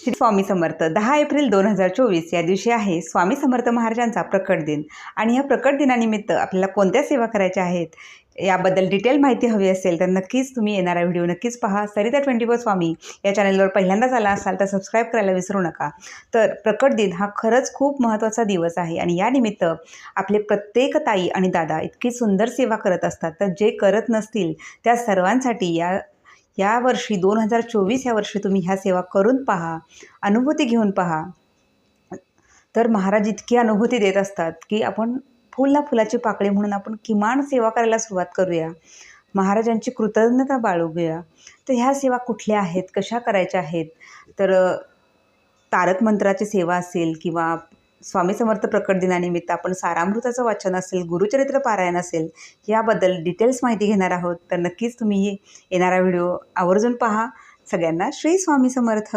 Shri Swami Samarth 10 April 2024 या दिवशी आहे स्वामी समर्थ महाराजांचा प्रकट दिन आणि या प्रकट दिनानिमित्त आपल्याला कोणत्या सेवा करायच्या आहेत याबद्दल डिटेल माहिती हवी असेल तर नक्कीच तुम्ही येणारा व्हिडिओ नक्कीच पहा. सरिता 24 स्वामी या चॅनलवर पहिल्यांदाच आला असाल तर सबस्क्राईब करायला विसरू नका. तर प्रकट दिन हा खरंच खूप महत्त्वाचा दिवस आहे आणि या निमित्त आपले प्रत्येक ताई आणि दादा इतकी सुंदर सेवा करत असतात. तर जे करत नसतील त्या सर्वांसाठी या वर्षी 2024 या वर्षी तुम्ही ह्या सेवा करून पहा, अनुभूती घेऊन पहा. तर महाराज इतकी अनुभूती देत असतात की आपण फुल ना फुलाची पाकळी म्हणून आपण किमान सेवा करायला सुरुवात करूया, महाराजांची कृतज्ञता बाळगूया. तर ह्या सेवा कुठल्या आहेत, कशा करायच्या आहेत, तर तारक मंत्राची सेवा असेल किंवा स्वामी समर्थ प्रकट दिनानिमित्त आपण सारामृताचं वाचन असेल, गुरुचरित्र पारायण असेल, याबद्दल डिटेल्स माहिती घेणार आहोत. तर नक्कीच तुम्ही येणारा व्हिडिओ आवर्जून पहा. सगळ्यांना श्री स्वामी समर्थ.